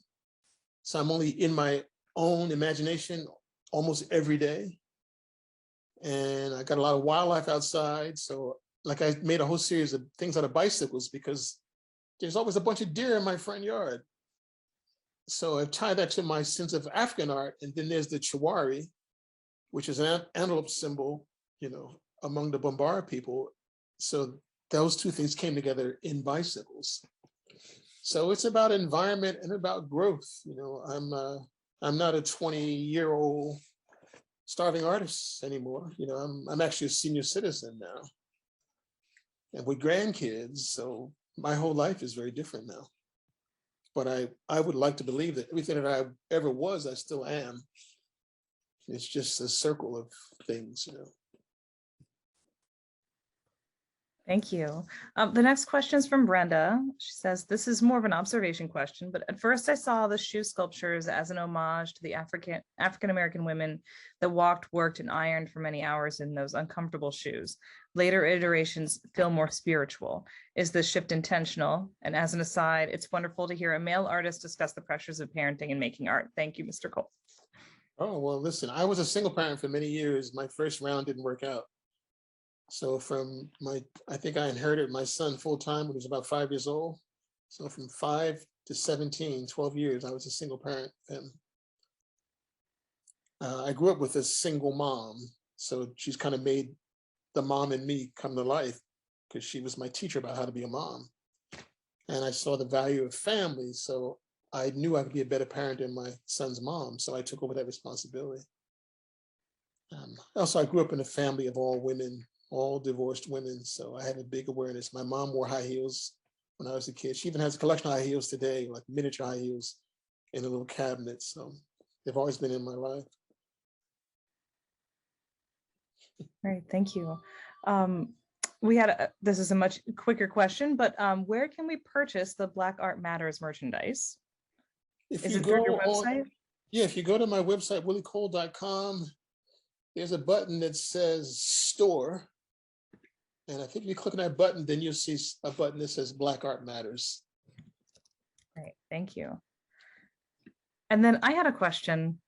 So I'm only in my own imagination almost every day. And I got a lot of wildlife outside. So like I made a whole series of things out of bicycles because there's always a bunch of deer in my front yard. So I've tied that to my sense of African art. And then there's the Chawari, which is an antelope symbol, you know, among the Bambara people. So those two things came together in bicycles. So it's about environment and about growth. You know, I'm not a 20-year-old starving artist anymore. You know, I'm actually a senior citizen now, and with grandkids. So my whole life is very different now. But I would like to believe that everything that I ever was, I still am. It's just a circle of things, you know. Thank you. The next question is from Brenda. She says, this is more of an observation question, but at first I saw the shoe sculptures as an homage to the African-American women that walked, worked, and ironed for many hours in those uncomfortable shoes. Later iterations feel more spiritual. Is this shift intentional? And as an aside, it's wonderful to hear a male artist discuss the pressures of parenting and making art. Thank you, Mr. Cole. Oh, well, listen, I was a single parent for many years. My first round didn't work out. So I think I inherited my son full time when he was about 5 years old. So from 5 to 17, 12 years, I was a single parent. And I grew up with a single mom. So she's kind of made the mom in me come to life because she was my teacher about how to be a mom. And I saw the value of family. So I knew I could be a better parent than my son's mom. So I took over that responsibility. Also, I grew up in a family of all women, all divorced women. So I had a big awareness. My mom wore high heels when I was a kid. She even has a collection of high heels today, like miniature high heels in a little cabinet. So they've always been in my life. Great, thank you. This is a much quicker question, but where can we purchase the Black Art Matters merchandise? Is it through your website? Yeah, if you go to my website, willycole.com, there's a button that says store. And I think if you click on that button, then you'll see a button that says Black Art Matters. Great, thank you. And then I had a question,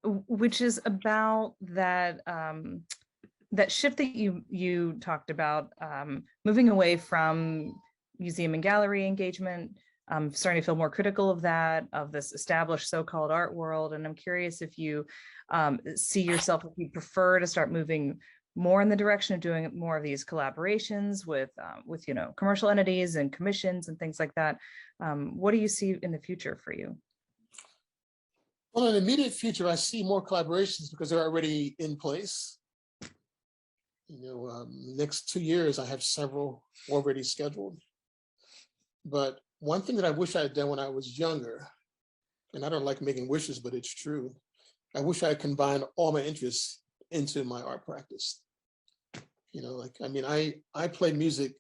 which is about that that shift that you talked about, moving away from museum and gallery engagement, starting to feel more critical of that, of this established so-called art world. And I'm curious if you see yourself, if you prefer to start moving more in the direction of doing more of these collaborations with you know, commercial entities and commissions and things like that. What do you see in the future for you? Well, in the immediate future, I see more collaborations because they're already in place. You know, next 2 years, I have several already scheduled. But one thing that I wish I had done when I was younger, and I don't like making wishes, but it's true. I wish I had combined all my interests into my art practice. You know, like, I mean, I play music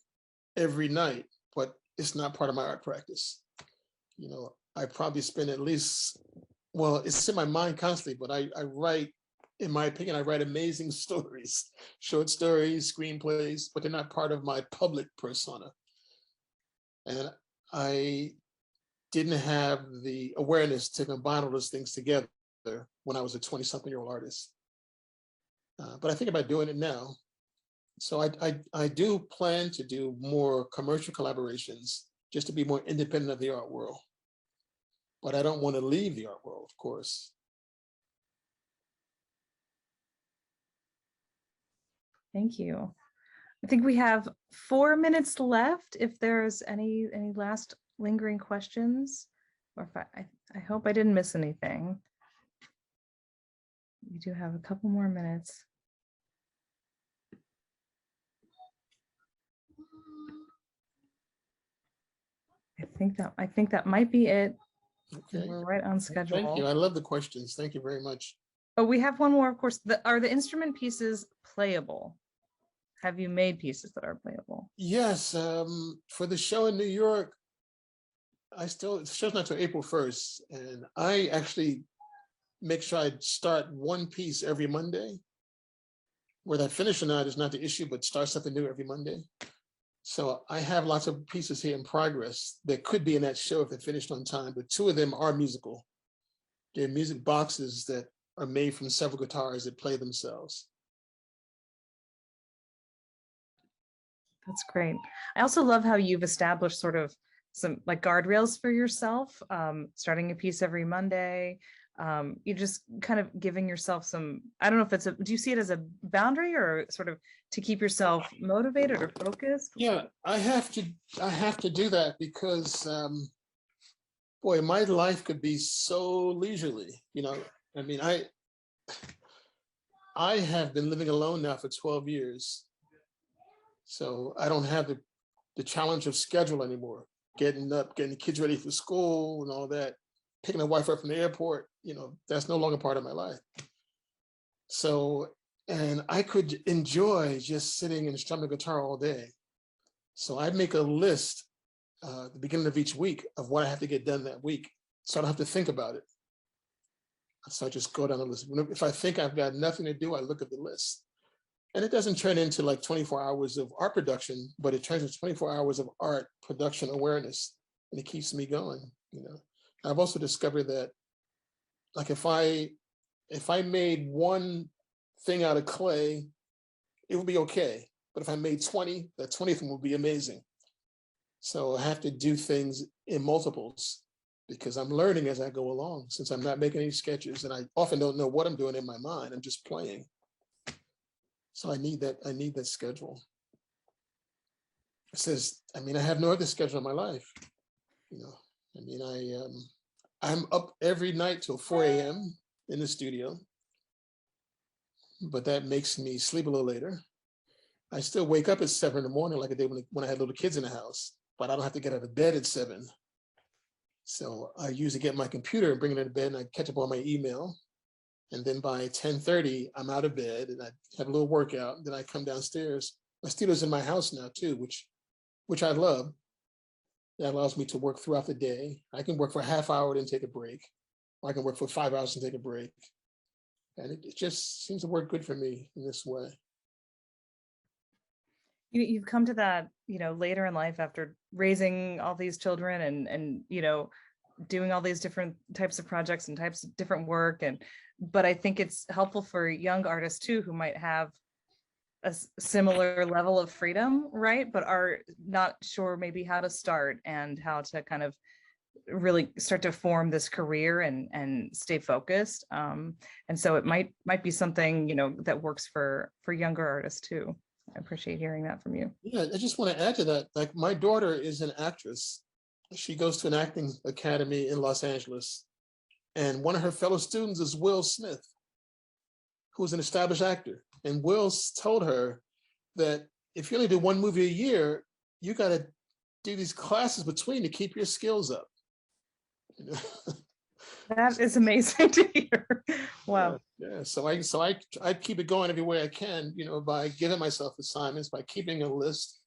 every night, but it's not part of my art practice. You know, I probably spend at least, well, it's in my mind constantly, but I write, in my opinion, I write amazing stories, short stories, screenplays, but they're not part of my public persona. And I didn't have the awareness to combine all those things together when I was a 20-something-year-old artist. But I think about doing it now. So I do plan to do more commercial collaborations just to be more independent of the art world. But I don't want to leave the art world, of course. Thank you. I think we have 4 minutes left. If there's any last lingering questions, or if I hope I didn't miss anything. We do have a couple more minutes. I think that might be it. Okay. We're right on schedule. Thank you. I love the questions. Thank you very much. Oh, we have one more, of course. Are the instrument pieces playable? Have you made pieces that are playable? Yes. For the show in New York, the show's not till April 1st. And I actually make sure I start one piece every Monday. Whether I finish or not is not the issue, but start something new every Monday. So I have lots of pieces here in progress that could be in that show if they're finished on time, but 2 of them are musical. They're music boxes that are made from several guitars that play themselves. That's great. I also love how you've established sort of some like guardrails for yourself, starting a piece every Monday. You just kind of giving yourself some, I don't know if do you see it as a boundary or sort of to keep yourself motivated or focused? Yeah, I have to do that because, boy, my life could be so leisurely. I mean, I have been living alone now for 12 years. So I don't have the challenge of schedule anymore. Getting up, getting the kids ready for school and all that, picking my wife up from the airport, that's no longer part of my life. So, and I could enjoy just sitting and strumming guitar all day. So I make a list at the beginning of each week of what I have to get done that week. So I don't have to think about it. So I just go down the list. If I think I've got nothing to do, I look at the list. And it doesn't turn into like 24 hours of art production, but it turns into 24 hours of art production awareness, and it keeps me going. I've also discovered that, like, if I made one thing out of clay, it would be okay. But if I made 20, that 20th one would be amazing. So I have to do things in multiples because I'm learning as I go along, since I'm not making any sketches, and I often don't know what I'm doing in my mind. I'm just playing. So I need that schedule. It says, I have no other schedule in my life. I'm up every night till 4 a.m. in the studio, but that makes me sleep a little later. I still wake up at 7 in the morning like I did when I had little kids in the house, but I don't have to get out of bed at 7. So I usually get my computer and bring it into bed, and I catch up on my email. And then by 10:30, I'm out of bed and I have a little workout. And then I come downstairs. My studio's in my house now too, which I love. That allows me to work throughout the day. I can work for a half hour, then take a break. Or I can work for 5 hours and take a break. And it just seems to work good for me in this way. You've come to that, later in life after raising all these children and doing all these different types of projects and types of different work. But I think it's helpful for young artists too, who might have a similar level of freedom, right? But are not sure maybe how to start and how to kind of really start to form this career and stay focused. And so it might be something, that works for younger artists too. I appreciate hearing that from you. Yeah, I just want to add to that. Like, my daughter is an actress. She goes to an acting academy in Los Angeles. And one of her fellow students is Will Smith, who's an established actor. And Will told her that if you only do one movie a year, you got to do these classes between to keep your skills up. That is amazing to hear. Wow. Yeah. So I keep it going every way I can, by giving myself assignments, by keeping a list,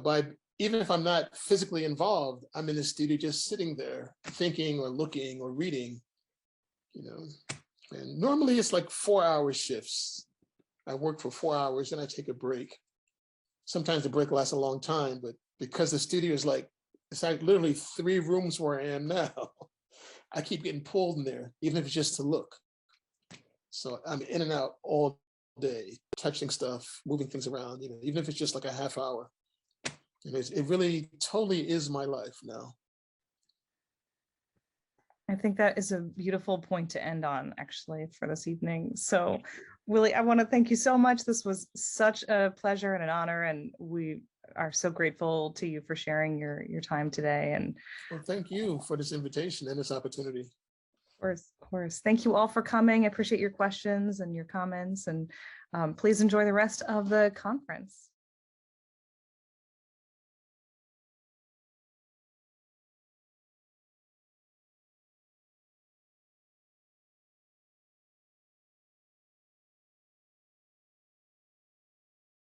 by, even if I'm not physically involved, I'm in the studio just sitting there thinking or looking or reading, and normally it's like 4-hour shifts. I work for 4 hours and I take a break. Sometimes the break lasts a long time, but because the studio is it's like literally 3 rooms where I am now, I keep getting pulled in there, even if it's just to look. So I'm in and out all day, touching stuff, moving things around, even if it's just like a half hour. It really totally is my life now. I think that is a beautiful point to end on, actually, for this evening. So, Willie, I want to thank you so much. This was such a pleasure and an honor, and we are so grateful to you for sharing your time today. And well, thank you for this invitation and this opportunity. Of course. Thank you all for coming. I appreciate your questions and your comments, and please enjoy the rest of the conference.